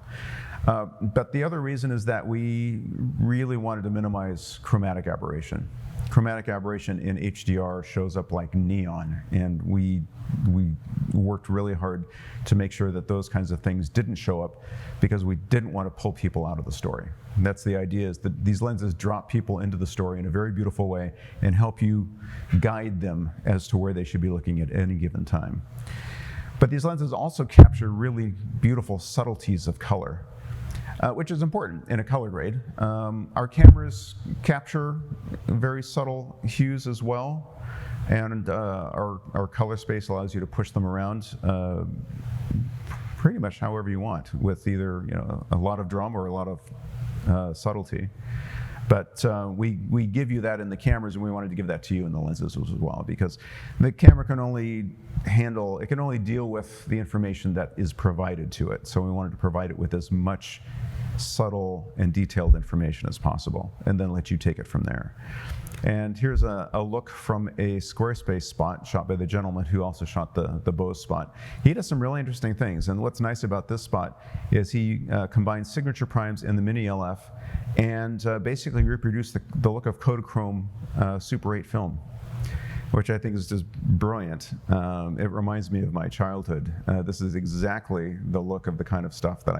But the other reason is that we really wanted to minimize chromatic aberration. Chromatic aberration in HDR shows up like neon, and we worked really hard to make sure that those kinds of things didn't show up, because we didn't want to pull people out of the story. And that's the idea, is that these lenses drop people into the story in a very beautiful way and help you guide them as to where they should be looking at any given time. But these lenses also capture really beautiful subtleties of color. Which is important in a color grade. Our cameras capture very subtle hues as well, and our color space allows you to push them around pretty much however you want, with either a lot of drama or a lot of subtlety. But we give you that in the cameras, and we wanted to give that to you in the lenses as well, because the camera can only deal with the information that is provided to it. So we wanted to provide it with as much subtle and detailed information as possible, and then let you take it from there. And here's a look from a Squarespace spot shot by the gentleman who also shot the Bose spot. He does some really interesting things, and what's nice about this spot is he combines signature primes in the mini LF and basically reproduced the look of Kodachrome Super 8 film, which I think is just brilliant. It reminds me of my childhood. This is exactly the look of the kind of stuff that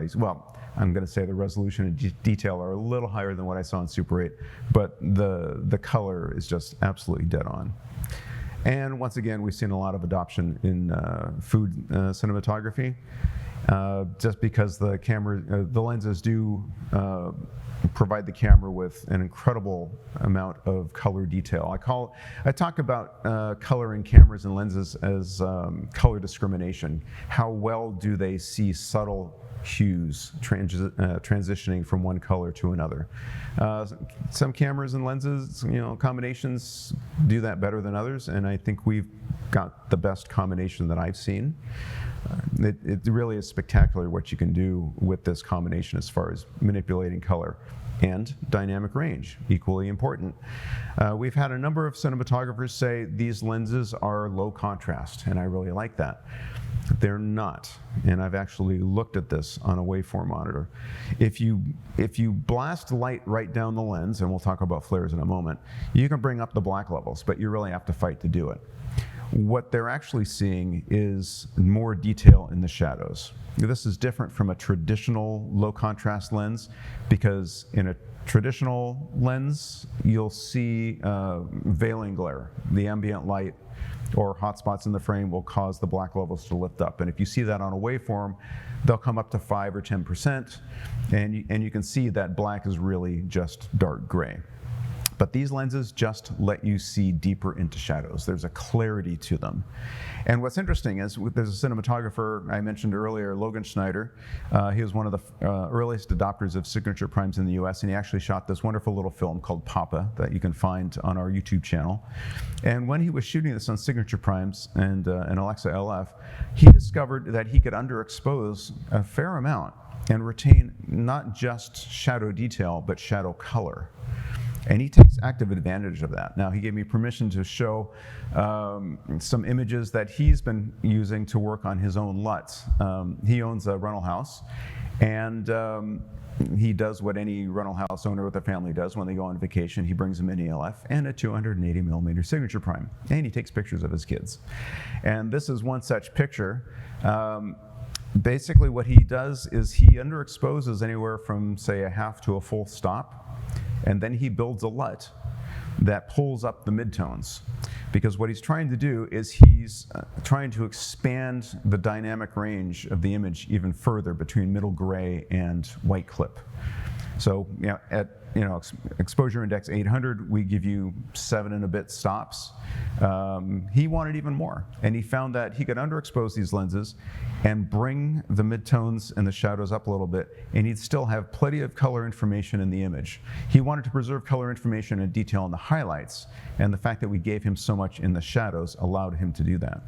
I'm going to say the resolution and detail are a little higher than what I saw in Super 8, but the color is just absolutely dead on. And once again, we've seen a lot of adoption in food cinematography, just because the lenses do provide the camera with an incredible amount of color detail. I talk about color in cameras and lenses as color discrimination. How well do they see subtle hues transitioning from one color to another? Some cameras and lenses, combinations do that better than others, and I think we've got the best combination that I've seen. It really is spectacular what you can do with this combination as far as manipulating color. and dynamic range, equally important. We've had a number of cinematographers say these lenses are low contrast, and I really like that. They're not, and I've actually looked at this on a waveform monitor. If you blast light right down the lens, and we'll talk about flares in a moment, you can bring up the black levels, but you really have to fight to do it. What they're actually seeing is more detail in the shadows. This is different from a traditional low contrast lens, because in a traditional lens, you'll see veiling glare. The ambient light or hot spots in the frame will cause the black levels to lift up. And if you see that on a waveform, they'll come up to 5 or 10%, and you can see that black is really just dark gray. But these lenses just let you see deeper into shadows. There's a clarity to them. And what's interesting is there's a cinematographer I mentioned earlier, Logan Schneider. He was one of the earliest adopters of signature primes in the US, and he actually shot this wonderful little film called Papa that you can find on our YouTube channel. And when he was shooting this on signature primes and an Alexa LF, he discovered that he could underexpose a fair amount and retain not just shadow detail, but shadow color. And he takes active advantage of that. Now, he gave me permission to show some images that he's been using to work on his own LUTs. He owns a rental house, and he does what any rental house owner with a family does when they go on vacation. He brings a mini LF and a 280 millimeter signature prime, and he takes pictures of his kids. And this is one such picture. Basically, what he does is he underexposes anywhere from, say, a half to a full stop. And then he builds a LUT that pulls up the midtones. Because what he's trying to do is he's trying to expand the dynamic range of the image even further between middle gray and white clip. So at exposure index 800, we give you 7 and a bit stops. He wanted even more, and he found that he could underexpose these lenses and bring the midtones and the shadows up a little bit, and he'd still have plenty of color information in the image. He wanted to preserve color information and detail in the highlights, and the fact that we gave him so much in the shadows allowed him to do that.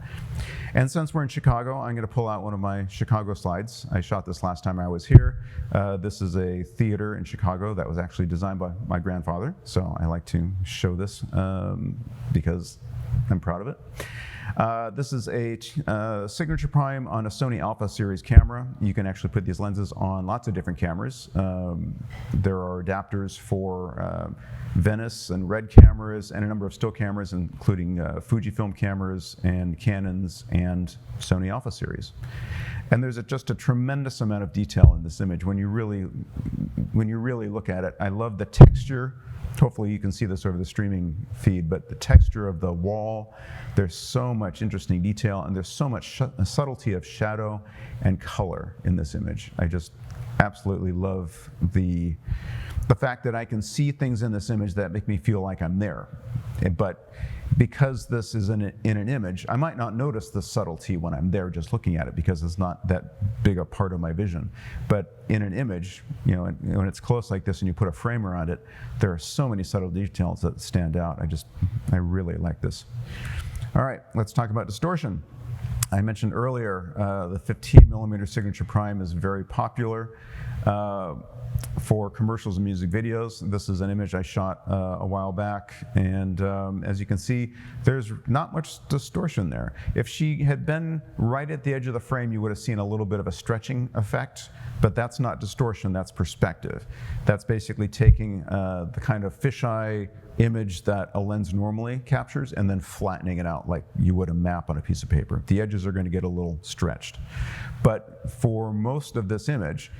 And since we're in Chicago, I'm going to pull out one of my Chicago slides. I shot this last time I was here. This is a theater in Chicago that was actually designed by my grandfather, so I like to show this because I'm proud of it. This is a signature prime on a Sony Alpha series camera. You can actually put these lenses on lots of different cameras. There are adapters for Venice and Red cameras and a number of still cameras, including Fujifilm cameras and Canons and Sony Alpha series. And there's just a tremendous amount of detail in this image when you really look at it. I love the texture. Hopefully you can see this over the streaming feed, but the texture of the wall, there's so much interesting detail, and there's so much subtlety of shadow and color in this image. I just absolutely love the fact that I can see things in this image that make me feel like I'm there. But because this is in an image, I might not notice the subtlety when I'm there just looking at it, because it's not that big a part of my vision. But in an image, when it's close like this and you put a frame around it, there are so many subtle details that stand out. I really like this. All right, let's talk about distortion. I mentioned earlier the 15 millimeter signature prime is very popular for commercials and music videos. This is an image I shot a while back, and as you can see, there's not much distortion there. If she had been right at the edge of the frame, you would have seen a little bit of a stretching effect, but that's not distortion, that's perspective. That's basically taking the kind of fisheye image that a lens normally captures and then flattening it out like you would a map on a piece of paper. The edges are going to get a little stretched. But for most of this image,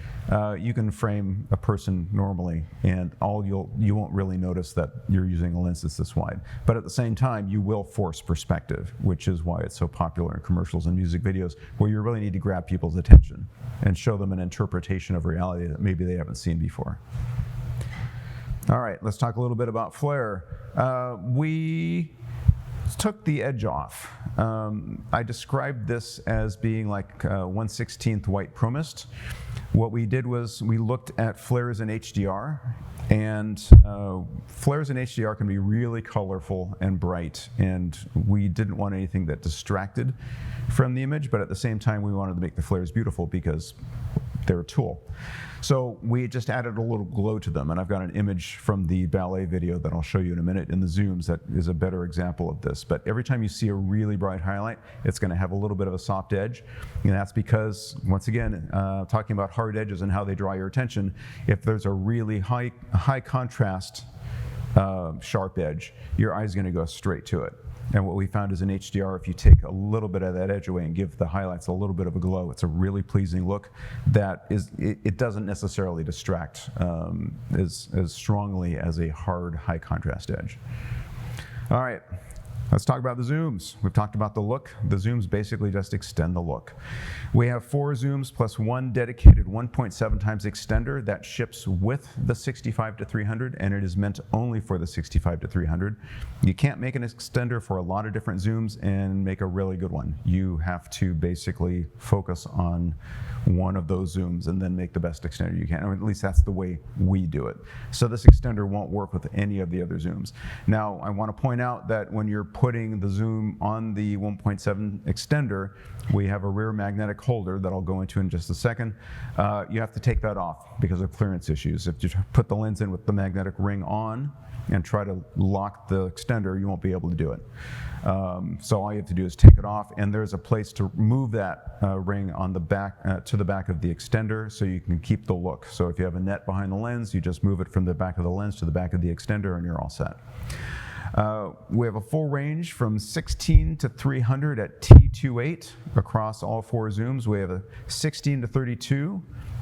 you can frame a person normally, and you won't really notice that you're using a lens that's this wide. But at the same time, you will force perspective, which is why it's so popular in commercials and music videos, where you really need to grab people's attention and show them an interpretation of reality that maybe they haven't seen before. All right, let's talk a little bit about flare. We took the edge off. I described this as being like 1/16 white pro mist. What we did was we looked at flares in HDR, And flares in HDR can be really colorful and bright, and we didn't want anything that distracted from the image, but at the same time we wanted to make the flares beautiful because they're a tool. So we just added a little glow to them, and I've got an image from the ballet video that I'll show you in a minute in the zooms that is a better example of this. But every time you see a really bright highlight, it's going to have a little bit of a soft edge, and that's because, once again, talking about hard edges and how they draw your attention, if there's a really high contrast sharp edge, your eye's going to go straight to it. And what we found is in HDR, if you take a little bit of that edge away and give the highlights a little bit of a glow, it's a really pleasing look that it doesn't necessarily distract as strongly as a hard, high contrast edge. All right, let's talk about the zooms. We've talked about the look. The zooms basically just extend the look. We have 4 zooms plus 1 dedicated 1.7 times extender that ships with the 65-300, and it is meant only for the 65-300. You can't make an extender for a lot of different zooms and make a really good one. You have to basically focus on one of those zooms and then make the best extender you can, or at least that's the way we do it. So this extender won't work with any of the other zooms. Now, I want to point out that when you're putting the zoom on the 1.7 extender, we have a rear magnetic holder that I'll go into in just a second. You have to take that off because of clearance issues. If you put the lens in with the magnetic ring on and try to lock the extender, you won't be able to do it. So all you have to do is take it off, and there's a place to move that ring on the back to the back of the extender so you can keep the look. So if you have a net behind the lens, you just move it from the back of the lens to the back of the extender and you're all set. We have a full range from 16 to 300 at T28 across all 4 zooms. We have a 16 to 32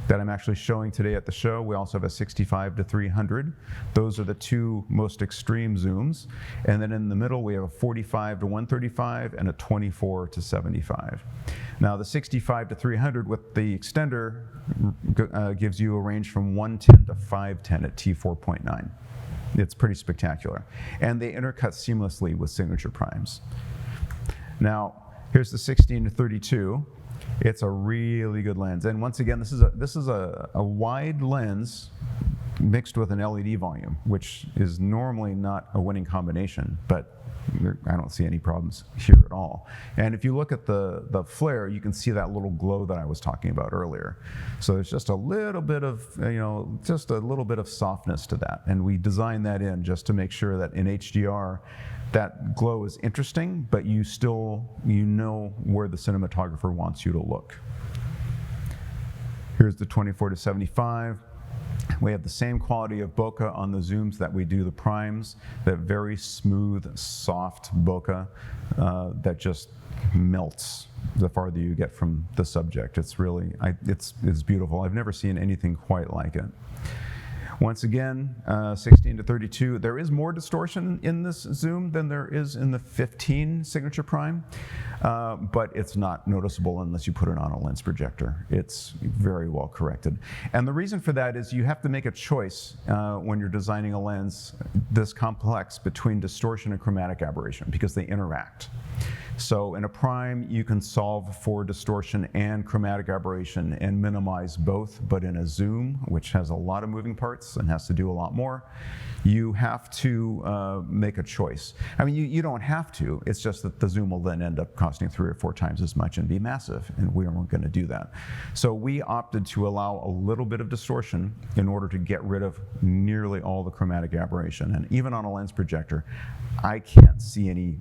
that I'm actually showing today at the show. We also have a 65 to 300. Those are the 2 most extreme zooms. And then in the middle, we have a 45 to 135 and a 24 to 75. Now the 65 to 300 with the extender gives you a range from 110 to 510 at T4.9. It's pretty spectacular. And they intercut seamlessly with signature primes. Now, here's the 16 to 32. It's a really good lens. And once again, this is a wide lens mixed with an LED volume, which is normally not a winning combination, but I don't see any problems here at all. And if you look at the flare, you can see that little glow that I was talking about earlier. So there's just a little bit of, just a little bit of softness to that. And we designed that in just to make sure that in HDR, that glow is interesting, but you know where the cinematographer wants you to look. Here's the 24 to 75. We have the same quality of bokeh on the zooms that we do the primes, that very smooth, soft bokeh that just melts the farther you get from the subject. It's really, it's beautiful. I've never seen anything quite like it. Once again, 16 to 32, there is more distortion in this zoom than there is in the 15 signature prime, but it's not noticeable unless you put it on a lens projector. It's very well corrected. And the reason for that is you have to make a choice when you're designing a lens this complex between distortion and chromatic aberration because they interact. So in a prime, you can solve for distortion and chromatic aberration and minimize both, but in a zoom, which has a lot of moving parts and has to do a lot more, you have to make a choice. I mean, you don't have to, it's just that the zoom will then end up costing 3 or 4 times as much and be massive, and we weren't going to do that. So we opted to allow a little bit of distortion in order to get rid of nearly all the chromatic aberration. And even on a lens projector, I can't see any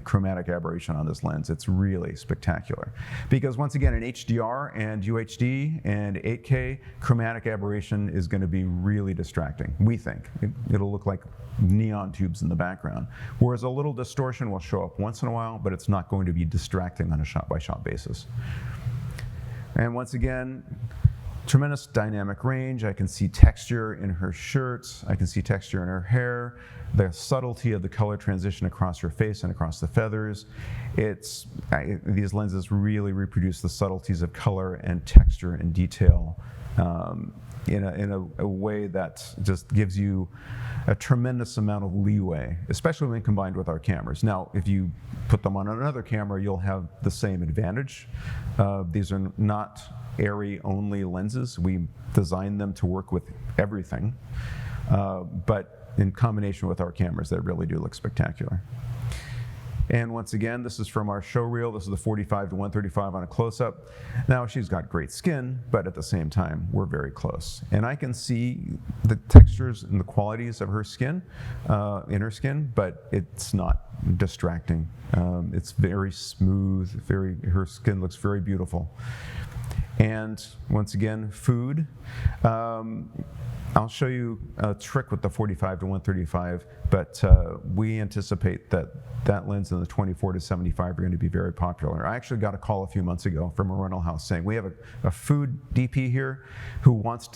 chromatic aberration on this lens. It's really spectacular. Because once again, in HDR and UHD and 8K, chromatic aberration is going to be really distracting, we think. It'll look like neon tubes in the background. Whereas a little distortion will show up once in a while, but it's not going to be distracting on a shot-by-shot basis. And once again, tremendous dynamic range. I can see texture in her shirts. I can see texture in her hair. The subtlety of the color transition across her face and across the feathers. These lenses really reproduce the subtleties of color and texture and detail in a way that just gives you a tremendous amount of leeway, especially when combined with our cameras. Now, if you put them on another camera, you'll have the same advantage. These are not Arri only lenses. We designed them to work with everything. but in combination with our cameras, they really do look spectacular. And once again, this is from our show reel. This is the 45 to 135 on a close-up. Now, she's got great skin, but at the same time, we're very close. And I can see the textures and the qualities of her skin, in her skin, but it's not distracting. It's very smooth, her skin looks very beautiful. And once again, food. I'll show you a trick with the 45 to 135, but we anticipate that lens and the 24 to 75 are going to be very popular. I actually got a call a few months ago from a rental house saying, we have a food DP here who wants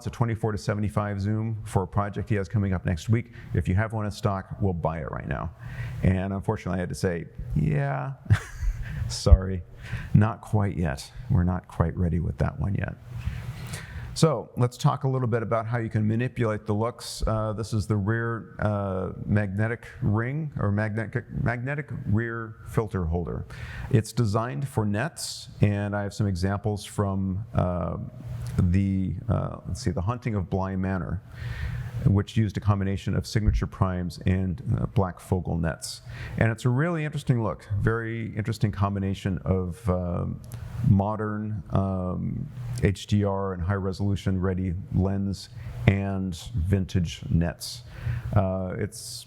a 24 to 75 zoom for a project he has coming up next week. If you have one in stock, we'll buy it right now. And unfortunately, I had to say, yeah, sorry, not quite yet. We're not quite ready with that one yet. So let's talk a little bit about how you can manipulate the looks. This is the rear magnetic ring, or magnetic rear filter holder. It's designed for nets, and I have some examples from the Hunting of Bly Manor, which used a combination of signature primes and black focal nets. And it's a really interesting look, very interesting combination of modern HDR and high resolution ready lens and vintage nets. It's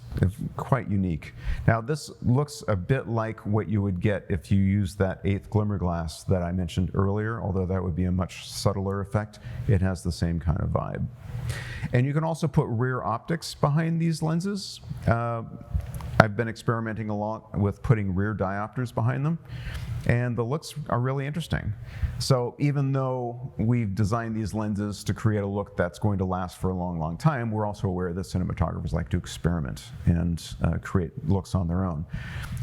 quite unique. Now this looks a bit like what you would get if you use that 8th glimmer glass that I mentioned earlier, although that would be a much subtler effect. It has the same kind of vibe. And you can also put rear optics behind these lenses. I've been experimenting a lot with putting rear diopters behind them, and the looks are really interesting. So even though we've designed these lenses to create a look that's going to last for a long, long time, we're also aware that cinematographers like to experiment and create looks on their own.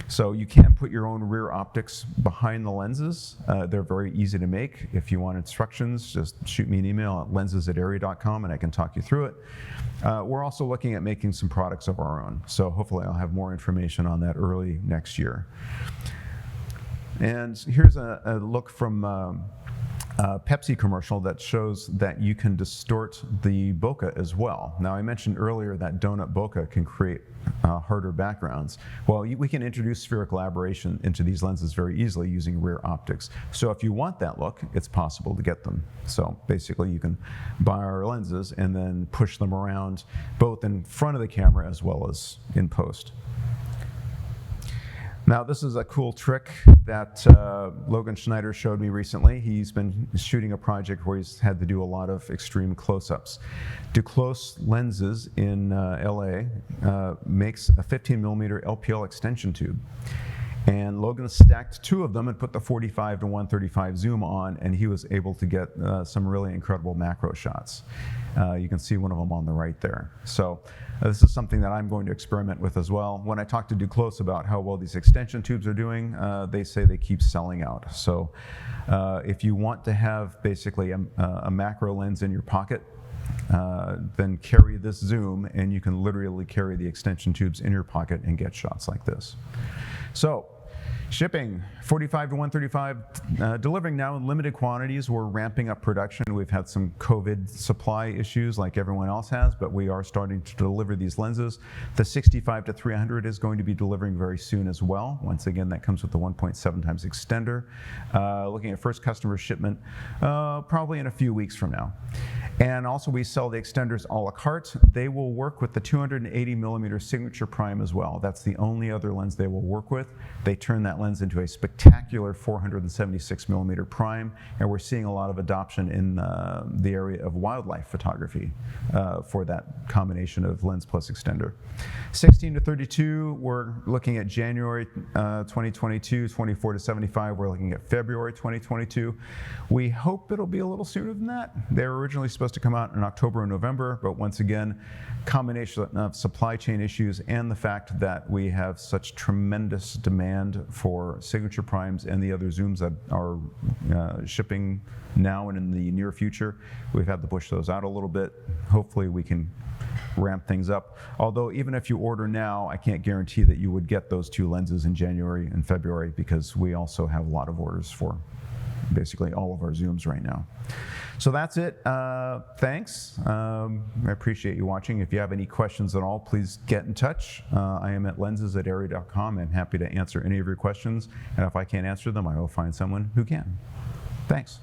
So you can put your own rear optics behind the lenses. They're very easy to make. If you want instructions, just shoot me an email at lenses@arri.com and I can talk you through it. We're also looking at making some products of our own, so hopefully I'll have more information on that early next year. And here's a look from a Pepsi commercial that shows that you can distort the bokeh as well. Now, I mentioned earlier that donut bokeh can create harder backgrounds. Well, we can introduce spherical aberration into these lenses very easily using rear optics. So if you want that look, it's possible to get them. So basically, you can buy our lenses and then push them around both in front of the camera as well as in post. Now, this is a cool trick that Logan Schneider showed me recently. He's been shooting a project where he's had to do a lot of extreme close-ups. Duclos Lenses in LA makes a 15mm LPL extension tube. And Logan stacked 2 of them and put the 45 to 135 zoom on, and he was able to get some really incredible macro shots. You can see one of them on the right there. So this is something that I'm going to experiment with as well. When I talk to Duclos about how well these extension tubes are doing, they say they keep selling out. So if you want to have basically a macro lens in your pocket, then carry this zoom, and you can literally carry the extension tubes in your pocket and get shots like this. So, shipping 45 to 135, delivering now in limited quantities. We're ramping up production. We've had some COVID supply issues like everyone else has, but we are starting to deliver these lenses. The 65 to 300 is going to be delivering very soon as well. Once again, that comes with the 1.7 times extender. Looking at first customer shipment probably in a few weeks from now. And also we sell the extenders a la carte. They will work with the 280mm signature prime as well. That's the only other lens they will work with. They turn that lens into a spectacular 476mm prime, and we're seeing a lot of adoption in the area of wildlife photography for that combination of lens plus extender. 16 to 32, we're looking at January 2022. 24 to 75, we're looking at February 2022. We hope it'll be a little sooner than that. They were originally supposed to come out in October and November, but once again, combination of supply chain issues and the fact that we have such tremendous demand for signature primes and the other zooms that are shipping now and in the near future, we've had to push those out a little bit. Hopefully we can ramp things up. Although even if you order now, I can't guarantee that you would get those 2 lenses in January and February, because we also have a lot of orders for basically all of our zooms right now. So that's it. Thanks. I appreciate you watching. If you have any questions at all, please get in touch. I am at lenses@arri.com. I'm happy to answer any of your questions. And if I can't answer them, I will find someone who can. Thanks.